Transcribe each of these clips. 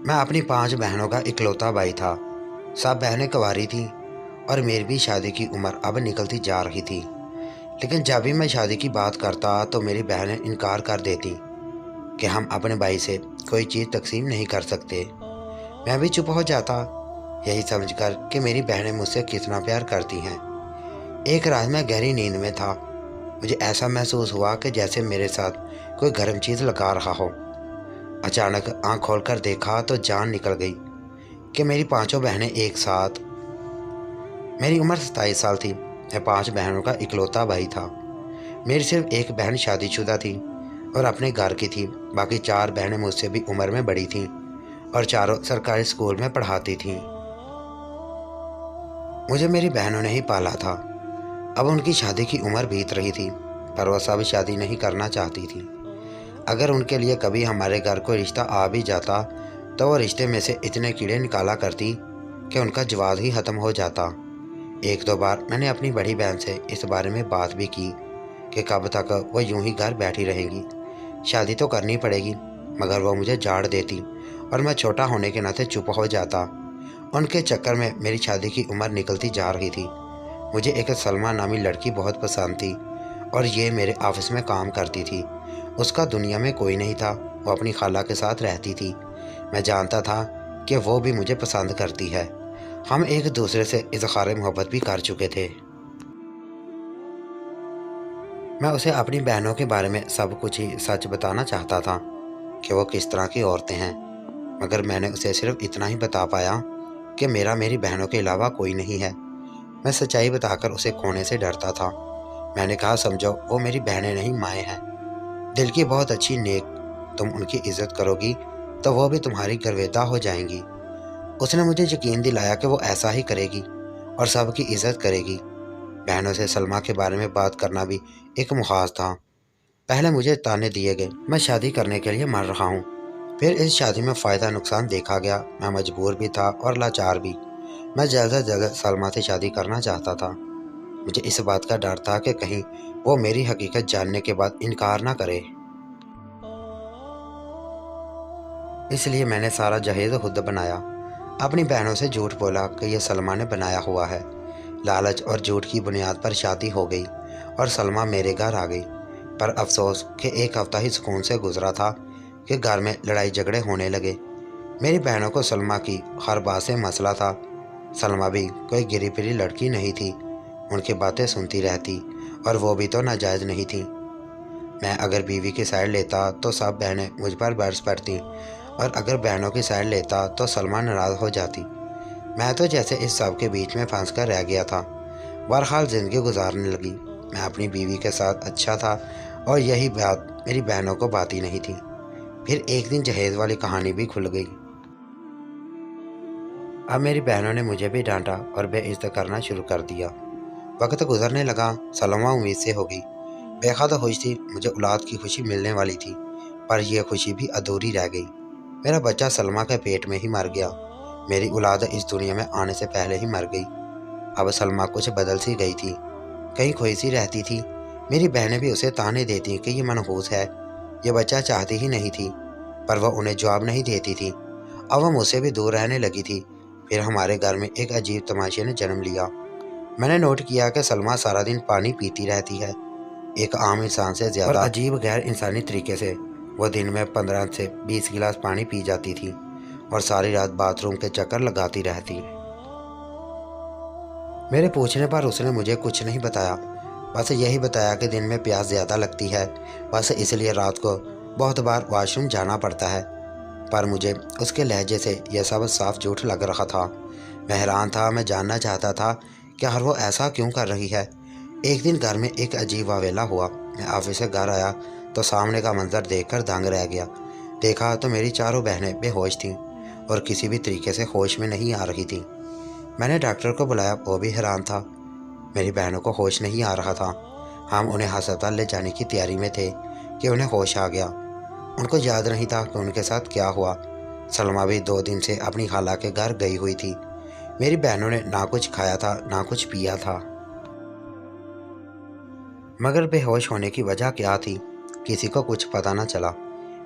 मैं अपनी 5 बहनों का इकलौता भाई था। सब बहनें कुंवारी थीं और मेरी भी शादी की उम्र अब निकलती जा रही थी। लेकिन जब भी मैं शादी की बात करता तो मेरी बहनें इनकार कर देती कि हम अपने भाई से कोई चीज़ तकसीम नहीं कर सकते। मैं भी चुप हो जाता, यही समझकर कि मेरी बहनें मुझसे कितना प्यार करती हैं। एक रात मैं गहरी नींद में था। मुझे ऐसा महसूस हुआ कि जैसे मेरे साथ कोई गर्म चीज़ लगा रहा हो। अचानक आंख खोलकर देखा तो जान निकल गई कि मेरी 5 बहनें एक साथ। मेरी उम्र 27 साल थी। मैं 5 बहनों का इकलौता भाई था। मेरी सिर्फ एक बहन शादीशुदा थी और अपने घर की थी। बाकी 4 बहनें मुझसे भी उम्र में बड़ी थीं और चारों सरकारी स्कूल में पढ़ाती थीं। मुझे मेरी बहनों ने ही पाला था। अब उनकी शादी की उम्र बीत रही थी, पर वह सब शादी नहीं करना चाहती थी। अगर उनके लिए कभी हमारे घर कोई रिश्ता आ भी जाता तो वो रिश्ते में से इतने कीड़े निकाला करती कि उनका जवाब ही ख़त्म हो जाता। एक दो बार मैंने अपनी बड़ी बहन से इस बारे में बात भी की कि कब तक वो यूं ही घर बैठी रहेगी, शादी तो करनी पड़ेगी, मगर वो मुझे झाड़ देती और मैं छोटा होने के नाते चुप हो जाता। उनके चक्कर में मेरी शादी की उम्र निकलती जा रही थी। मुझे एक सलमा नामी लड़की बहुत पसंद थी और ये मेरे ऑफिस में काम करती थी। उसका दुनिया में कोई नहीं था, वो अपनी खाला के साथ रहती थी। मैं जानता था कि वो भी मुझे पसंद करती है। हम एक दूसरे से इज़हार मोहब्बत भी कर चुके थे। मैं उसे अपनी बहनों के बारे में सब कुछ ही सच बताना चाहता था कि वो किस तरह की औरतें हैं, मगर मैंने उसे सिर्फ इतना ही बता पाया कि मेरी बहनों के अलावा कोई नहीं है। मैं सच्चाई बताकर उसे खोने से डरता था। मैंने कहा, समझो वो मेरी बहनें नहीं माएँ हैं, दिल की बहुत अच्छी नेक। तुम उनकी इज्जत करोगी तो वो भी तुम्हारी गर्वेदा हो जाएंगी। उसने मुझे यकीन दिलाया कि वो ऐसा ही करेगी और सबकी इज्जत करेगी। बहनों से सलमा के बारे में बात करना भी एक मुहाज था। पहले मुझे ताने दिए गए, मैं शादी करने के लिए मर रहा हूँ। फिर इस शादी में फ़ायदा नुकसान देखा गया। मैं मजबूर भी था और लाचार भी। मैं जल्द से जल्द सलमा से शादी करना चाहता था। मुझे इस बात का डर था कि कहीं वो मेरी हकीकत जानने के बाद इनकार ना करे। इसलिए मैंने सारा जहेज खुद बनाया। अपनी बहनों से झूठ बोला कि यह सलमा ने बनाया हुआ है। लालच और झूठ की बुनियाद पर शादी हो गई और सलमा मेरे घर आ गई। पर अफसोस कि एक हफ्ता ही सुकून से गुजरा था कि घर में लड़ाई झगड़े होने लगे। मेरी बहनों को सलमा की हर बात से मसला था। सलमा भी कोई गिरी फिरी लड़की नहीं थी, उनकी बातें सुनती रहती और वो भी तो नाजायज़ नहीं थी। मैं अगर बीवी की साइड लेता तो सब बहनें मुझ पर बरस पड़ती और अगर बहनों की साइड लेता तो सलमा नाराज़ हो जाती। मैं तो जैसे इस सब के बीच में फंस कर रह गया था। बहरहाल ज़िंदगी गुजारने लगी। मैं अपनी बीवी के साथ अच्छा था और यही बात मेरी बहनों को बाती नहीं थी। फिर एक दिन जहेज़ वाली कहानी भी खुल गई। अब मेरी बहनों ने मुझे भी डांटा और बेइज्जत करना शुरू कर दिया। वक्त गुजरने लगा, सलमा उम्मीद से हो गई। बेहद खुश थी, मुझे औलाद की खुशी मिलने वाली थी, पर यह खुशी भी अधूरी रह गई। मेरा बच्चा सलमा के पेट में ही मर गया। मेरी औलाद इस दुनिया में आने से पहले ही मर गई। अब सलमा कुछ बदल सी गई थी, कहीं खोई सी रहती थी। मेरी बहनें भी उसे ताने देती कि ये मनहूस है, ये बच्चा चाहती ही नहीं थी, पर वह उन्हें जवाब नहीं देती थी। अब वह मुझसे भी दूर रहने लगी थी। फिर हमारे घर में एक अजीब तमाशे ने जन्म लिया। मैंने नोट किया कि सलमा सारा दिन पानी पीती रहती है, एक आम इंसान से ज़्यादा अजीब गैर इंसानी तरीके से। वह दिन में 15 से 20 गिलास पानी पी जाती थी और सारी रात बाथरूम के चक्कर लगाती रहती। मेरे पूछने पर उसने मुझे कुछ नहीं बताया, बस यही बताया कि दिन में प्यास ज़्यादा लगती है, बस इसलिए रात को बहुत बार वॉशरूम जाना पड़ता है। पर मुझे उसके लहजे से यह सब साफ झूठ लग रहा था। मैं हैरान था, मैं जानना चाहता था कि हर वो ऐसा क्यों कर रही है। एक दिन घर में एक अजीब वावेला हुआ। मैं ऑफिस से घर आया तो सामने का मंजर देखकर दंग रह गया। देखा तो मेरी चारों बहनें बेहोश थीं और किसी भी तरीके से होश में नहीं आ रही थीं। मैंने डॉक्टर को बुलाया, वो भी हैरान था। मेरी बहनों को होश नहीं आ रहा था। हम उन्हें अस्पताल ले जाने की तैयारी में थे कि उन्हें होश आ गया। उनको याद नहीं था कि उनके साथ क्या हुआ। सलमा भी 2 दिन से अपनी खाला के घर गई हुई थी। मेरी बहनों ने ना कुछ खाया था ना कुछ पिया था। मगर बेहोश होने की वजह क्या थी, किसी को कुछ पता न चला।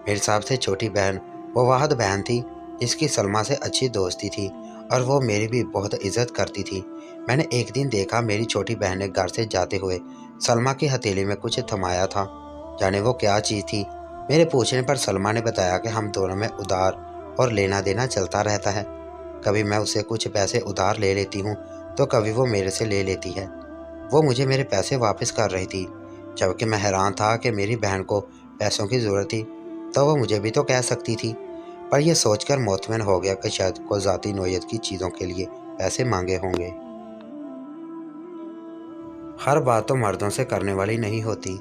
मेरी सबसे छोटी बहन वो वाहद बहन थी اس کی سلما سے اچھی دوستی تھی اور وہ میری بھی بہت عزت کرتی تھی۔ میں نے ایک دن دیکھا میری چھوٹی بہن نے گھر سے جاتے ہوئے سلما کی ہتھیلی میں کچھ تھمایا تھا۔ جانے وہ کیا چیز تھی؟ میرے پوچھنے پر سلما نے بتایا کہ ہم دونوں میں ادھار اور لینا دینا چلتا رہتا ہے۔ کبھی میں اسے کچھ پیسے ادھار لے لیتی ہوں تو کبھی وہ میرے سے لے لیتی ہے۔ وہ مجھے میرے پیسے واپس کر رہی تھی، جبکہ میں حیران تھا کہ میری بہن کو پیسوں کی ضرورت تھی تو وہ مجھے بھی تو کہہ سکتی تھی۔ پر یہ سوچ کر مطمئن ہو گیا کہ شاید کوئی ذاتی نوعیت کی چیزوں کے لیے پیسے مانگے ہوں گے۔ ہر بات تو مردوں سے کرنے والی نہیں ہوتی۔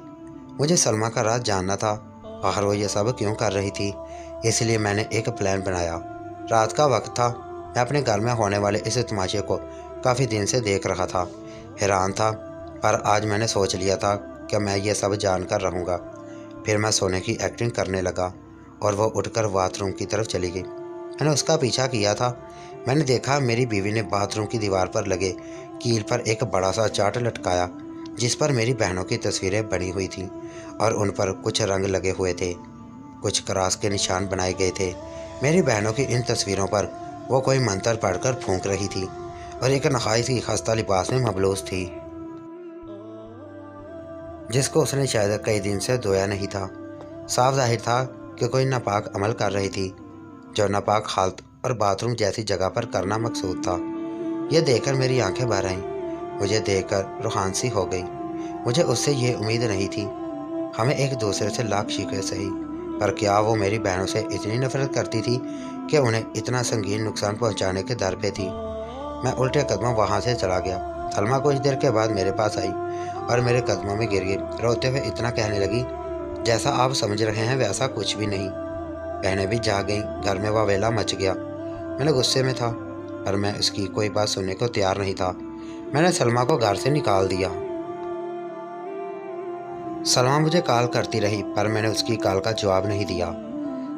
مجھے سلما کا راز جاننا تھا، آخر وہ یہ سب کیوں کر رہی تھی۔ اس لیے میں نے ایک پلان بنایا۔ رات کا وقت تھا، میں اپنے گھر میں ہونے والے اس تماشے کو کافی دن سے دیکھ رہا تھا، حیران تھا، پر آج میں نے سوچ لیا تھا کہ میں یہ سب جان کر رہوں گا۔ پھر میں سونے کی ایکٹنگ کرنے لگا اور وہ اٹھ کر باتھ روم کی طرف چلی گئی۔ میں نے اس کا پیچھا کیا تھا۔ میں نے دیکھا میری بیوی نے باتھ روم کی دیوار پر لگے کیل پر ایک بڑا سا چارٹ لٹکایا جس پر میری بہنوں کی تصویریں بنی ہوئی تھیں اور ان پر کچھ رنگ لگے ہوئے تھے، کچھ کراس کے نشان بنائے گئے تھے۔ میری بہنوں کی ان تصویروں پر وہ کوئی منتر پڑھ کر پھونک رہی تھی اور ایک نہایت ہی خستہ لباس میں ملبوس تھی جس کو اس نے شاید کئی دن سے دھویا نہیں تھا۔ صاف ظاہر تھا کہ کوئی ناپاک عمل کر رہی تھی جو ناپاک حالت اور باتھ روم جیسی جگہ پر کرنا مقصود تھا۔ یہ دیکھ کر میری آنکھیں بھر آئیں، مجھے دیکھ کر روحان سی ہو گئی۔ مجھے اس سے یہ امید نہیں تھی، ہمیں ایک دوسرے سے لاکھ شکوے سہی، پر کیا وہ میری بہنوں سے اتنی نفرت کرتی تھی کہ انہیں اتنا سنگین نقصان پہنچانے کے در پہ تھی؟ میں الٹے قدموں وہاں سے چلا گیا۔ سلما کچھ دیر کے بعد میرے پاس آئی اور میرے قدموں میں گر گئی، روتے ہوئے اتنا کہنے لگی، جیسا آپ سمجھ رہے ہیں ویسا کچھ بھی نہیں۔ بہنیں بھی جا گئیں، گھر میں واویلا مچ گیا۔ میں نے غصے میں تھا، پر میں اس کی کوئی بات سننے کو تیار نہیں تھا۔ میں نے سلما کو گھر سے نکال دیا۔ سلما مجھے کال کرتی رہی، پر میں نے اس کی کال کا جواب نہیں دیا۔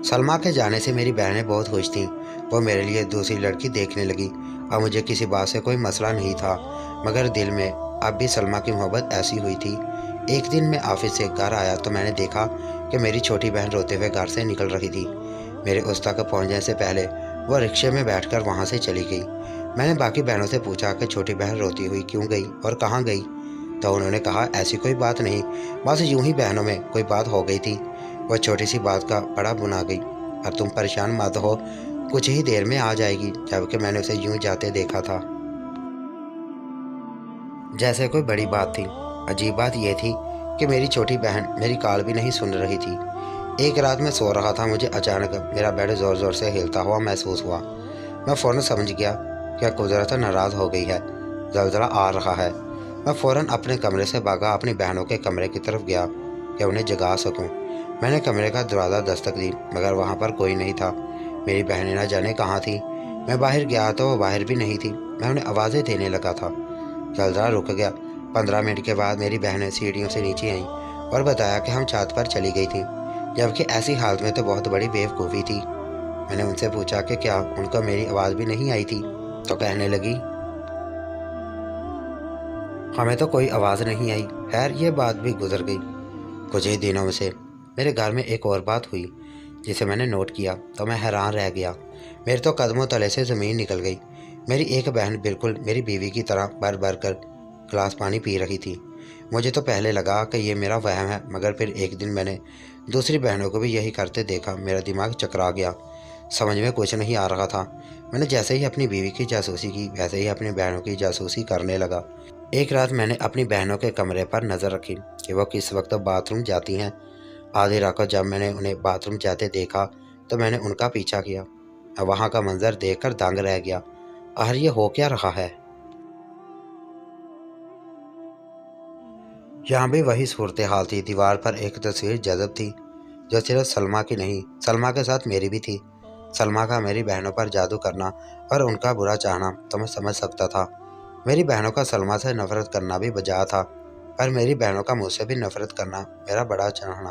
سلما کے جانے سے میری بہنیں بہت خوش تھیں، وہ میرے لیے دوسری لڑکی دیکھنے لگی اور مجھے کسی بات سے کوئی مسئلہ نہیں تھا، مگر دل میں اب بھی سلما کی محبت ایسی ہوئی تھی۔ ایک دن میں آفس سے گھر آیا تو میں نے دیکھا کہ میری چھوٹی بہن روتے ہوئے گھر سے نکل رہی تھی۔ میرے اس تک پہنچنے سے پہلے وہ رکشے میں بیٹھ کر وہاں سے چلی گئی۔ میں نے باقی بہنوں سے پوچھا کہ چھوٹی بہن روتی ہوئی کیوں گئی اور کہاں گئی، تو انہوں نے کہا ایسی کوئی بات نہیں، بس یوں ہی بہنوں میں کوئی بات ہو گئی تھی، وہ چھوٹی سی بات کا بڑا بنا گئی، اور تم پریشان مت ہو، کچھ ہی دیر میں آ جائے گی۔ جبکہ میں نے اسے یوں جاتے دیکھا تھا جیسے کوئی بڑی بات تھی۔ عجیب بات یہ تھی کہ میری چھوٹی بہن میری کال بھی نہیں سن رہی تھی۔ ایک رات میں سو رہا تھا، مجھے اچانک میرا بیڈ زور زور سے ہلتا ہوا محسوس ہوا۔ میں فوراً سمجھ گیا کہ قدرت ناراض ہو گئی ہے، زلزلہ آ رہا ہے۔ میں فوراً اپنے کمرے سے بھاگا، اپنی بہنوں کے کمرے کی طرف گیا کہ انہیں جگا سکوں۔ میں نے کمرے کا دروازہ دستک دی، مگر وہاں پر کوئی نہیں تھا۔ میری بہنیں نہ جانے کہاں تھیں۔ میں باہر گیا تو وہ باہر بھی نہیں تھی۔ میں انہیں آوازیں دینے لگا تھا۔ زلزلہ رک گیا۔ 15 منٹ کے بعد میری بہنیں سیڑھیوں سے نیچے آئیں اور بتایا کہ ہم چھت پر چلی گئی تھیں، جبکہ ایسی حالت میں تو بہت بڑی بیوقوفی تھی۔ میں نے ان سے پوچھا کہ کیا ان کو میری آواز بھی نہیں آئی تھی، تو کہنے لگی ہمیں تو کوئی آواز نہیں آئی۔ خیر یہ بات بھی گزر گئی۔ کچھ ہی دنوں سے میرے گھر میں ایک اور بات ہوئی جسے میں نے نوٹ کیا تو میں حیران رہ گیا۔ میرے تو قدموں تلے سے زمین نکل گئی۔ میری ایک بہن بالکل میری بیوی کی طرح بھر بھر کر گلاس پانی پی رہی تھی۔ مجھے تو پہلے لگا کہ یہ میرا وہم ہے، مگر پھر ایک دن میں نے دوسری بہنوں کو بھی یہی کرتے دیکھا۔ میرا دماغ چکرا گیا، سمجھ میں کچھ نہیں آ رہا تھا۔ میں نے جیسے ہی اپنی بیوی کی جاسوسی کی ویسے ہی اپنی بہنوں کی جاسوسی کرنے لگا۔ ایک رات میں نے اپنی بہنوں کے کمرے پر نظر رکھی کہ وہ کس وقت باتھ روم جاتی ہیں۔ آدھی رات کو جب میں نے انہیں باتھ روم جاتے دیکھا تو میں نے ان کا پیچھا کیا۔ میں وہاں کا منظر دیکھ کر دنگ رہ گیا۔ آخر یہ ہو کیا رہا ہے؟ یہاں بھی وہی صورتحال تھی۔ دیوار پر ایک تصویر جذب تھی جو صرف سلما کی نہیں، سلما کے ساتھ میری بھی تھی۔ سلما کا میری بہنوں پر جادو کرنا اور ان کا برا چاہنا تو میں سمجھ سکتا تھا۔ میری بہنوں کا سلما سے نفرت کرنا بھی بجا تھا، پر میری بہنوں کا مجھ سے بھی نفرت کرنا، میرا بڑا چاہنا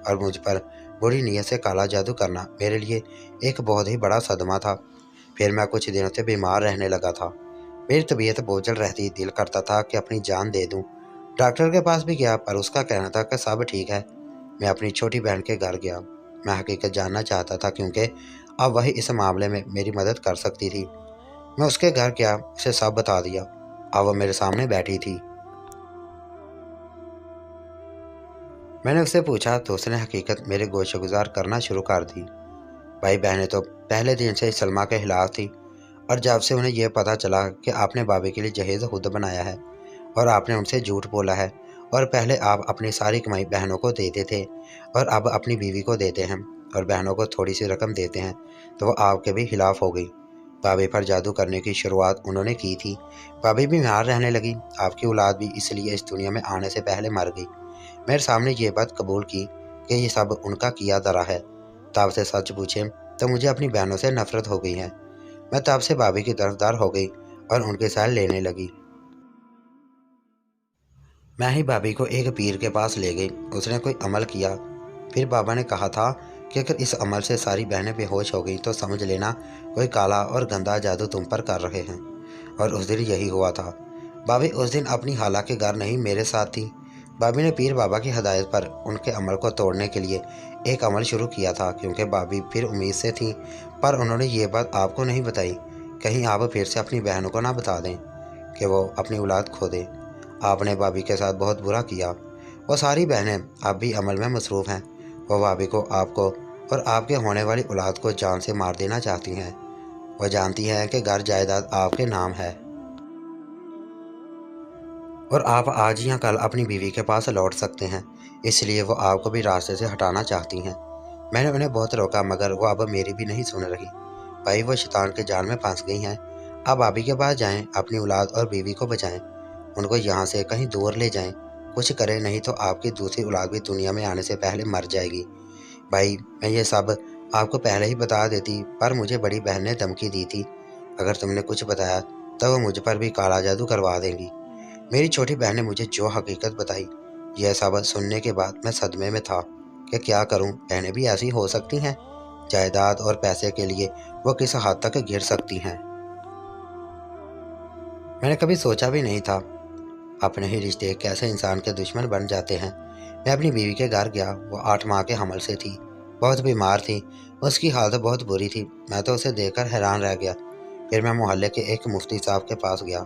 اور مجھ پر بری نیت سے کالا جادو کرنا میرے لیے ایک بہت ہی بڑا صدمہ تھا۔ پھر میں کچھ دنوں سے بیمار رہنے لگا تھا۔ میری طبیعت بوجھل رہتی، دل کرتا تھا کہ اپنی جان دے دوں۔ ڈاکٹر کے پاس بھی گیا، پر اس کا کہنا تھا کہ سب ٹھیک ہے۔ میں اپنی چھوٹی بہن کے گھر گیا۔ میں حقیقت جاننا چاہتا تھا کیونکہ اب वही इस मामले में मेरी मदद कर सकती थी। मैं उसके घर गया, उसे सब बता दिया। अब वो मेरे सामने बैठी थी। मैंने उससे पूछा तो उसने हकीकत मेरे गोशगुजार करना शुरू कर दी। भाई बहनें तो पहले दिन से सलमा के खिलाफ थी, और जब से उन्हें यह पता चला कि आपने भाभी के लिए जहेज खुद बनाया है और आपने उनसे झूठ बोला है, और पहले आप अपनी सारी कमाई बहनों को देते थे और अब अपनी बीवी को देते हैं और बहनों को थोड़ी सी रकम देते हैं, तो वो आपके भी खिलाफ हो गई। भाभी पर जादू करने की शुरुआत उन्होंने की थी। भाभी भी बीमार रहने लगी। आपकी औलाद भी इसलिए इस दुनिया में आने से पहले मर गई। मेरे सामने ये बात कबूल की कि ये सब उनका किया धरा है। तब से सच पूछे तो मुझे अपनी बहनों से नफरत हो गई है। मैं तब से भाभी की तरफदार हो गई और उनके साथ लेने लगी। मैं ही भाभी को एक पीर के पास ले गई। उसने कोई अमल किया। फिर बाबा ने कहा था कि अगर इस अमल से सारी बहनें बेहोश हो गई तो समझ लेना कोई काला और गंदा जादू तुम पर कर रहे हैं। और उस दिन यही हुआ था। भाभी उस दिन अपनी खाला के घर नहीं, मेरे साथ थी। भाभी ने पीर बाबा की हदायत पर उनके अमल को तोड़ने के लिए एक अमल शुरू किया था, क्योंकि भाभी फिर उम्मीद से थी, पर उन्होंने ये बात आपको नहीं बताई। कहीं आप फिर से अपनी बहनों को ना बता दें कि वो अपनी औलाद खो दें। आपने भाभी के साथ बहुत बुरा किया। वो सारी बहनें अब भी अमल में मसरूफ़ हैं। वो भाभी को, आपको और आपके होने वाली औलाद को जान से मार देना चाहती हैं। वो जानती हैं कि घर जायदाद आपके नाम है और आप आज या कल अपनी बीवी के पास लौट सकते हैं, इसलिए वो आपको भी रास्ते से हटाना चाहती हैं। मैंने उन्हें बहुत रोका, मगर वो अब मेरी भी नहीं सुन रही। भाई वो शैतान के जाल में फंस गई हैं। आप भाभी के पास जाएं, अपनी औलाद और बीवी को बचाएं, उनको यहाँ से कहीं दूर ले जाएं। कुछ करें, नहीं तो आपकी दूसरी औलाद भी दुनिया में आने से पहले मर जाएगी। भाई मैं ये सब आपको पहले ही बता देती, पर मुझे बड़ी बहन ने धमकी दी थी, अगर तुमने कुछ बताया तो वो मुझ पर भी काला जादू करवा देंगी। मेरी छोटी बहन ने मुझे जो हकीकत बताई, यह सब सुनने के बाद मैं सदमे में था कि क्या करूं। बहनें भी ऐसी हो सकती हैं। जायदाद और पैसे के लिए वो किस हद तक गिर सकती हैं। मैंने कभी सोचा भी नहीं था अपने ही रिश्ते कैसे इंसान के दुश्मन बन जाते हैं। मैं अपनी बीवी के घर गया। वो 8 माह के हमल से थी, बहुत बीमार थी, उसकी हालत बहुत बुरी थी। मैं तो उसे देखकर हैरान रह गया। फिर मैं मोहल्ले के एक मुफ्ती साहब के पास गया।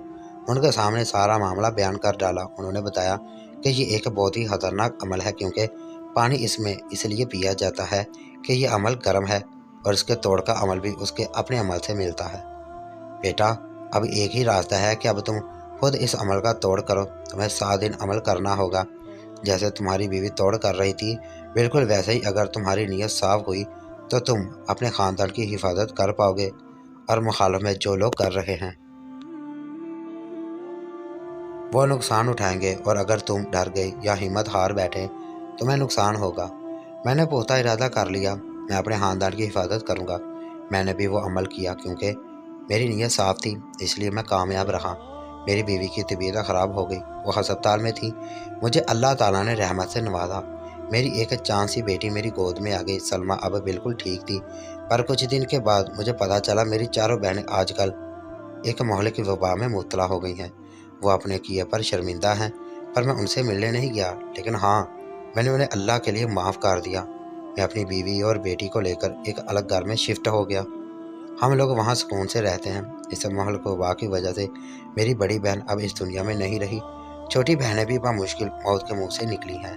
उनके सामने सारा मामला बयान कर डाला। उन्होंने बताया कि ये एक बहुत ही खतरनाक अमल है, क्योंकि पानी इसमें इसलिए पिया जाता है कि ये अमल गर्म है और इसके तोड़ का अमल भी उसके अपने अमल से मिलता है। बेटा, अब एक ही रास्ता है कि अब तुम खुद इस अमल का तोड़ करो। तुम्हें 7 दिन अमल करना होगा। जैसे तुम्हारी बीवी तोड़ कर रही थी, बिल्कुल वैसे ही अगर तुम्हारी नीयत साफ हुई तो तुम अपने ख़ानदान की हिफाजत कर पाओगे और मुखालिफ में जो लोग कर रहे हैं वो नुकसान उठाएंगे, और अगर तुम डर गए या हिम्मत हार बैठे तुम्हें नुकसान होगा। मैंने पुख्ता इरादा कर लिया, मैं अपने ख़ानदान की हिफाजत करूँगा। मैंने भी वो अमल किया, क्योंकि मेरी नीयत साफ थी, इसलिए मैं कामयाब रहा। मेरी बीवी की तबीयत ख़राब हो गई, वो हस्पताल में थी। मुझे अल्लाह ताला ने रहमत से नवाजा। मेरी एक चांद सी बेटी मेरी गोद में आ गई। सलमा अब बिल्कुल ठीक थी, पर कुछ दिन के बाद मुझे पता चला मेरी चारों बहनें आजकल एक मोहल्ले की वबा में मुब्तला हो गई हैं। वो अपने किए पर शर्मिंदा हैं, पर मैं उनसे मिलने नहीं गया। लेकिन हाँ, मैंने उन्हें अल्लाह के लिए माफ़ कर दिया। मैं अपनी बीवी और बेटी को लेकर एक अलग घर में शिफ्ट हो गया। हम लोग वहाँ सुकून से रहते हैं। इस माहौल को वबा की वजह से मेरी बड़ी बहन अब इस दुनिया में नहीं रही। छोटी बहनें भी मुश्किल मौत के मुंह से निकली हैं।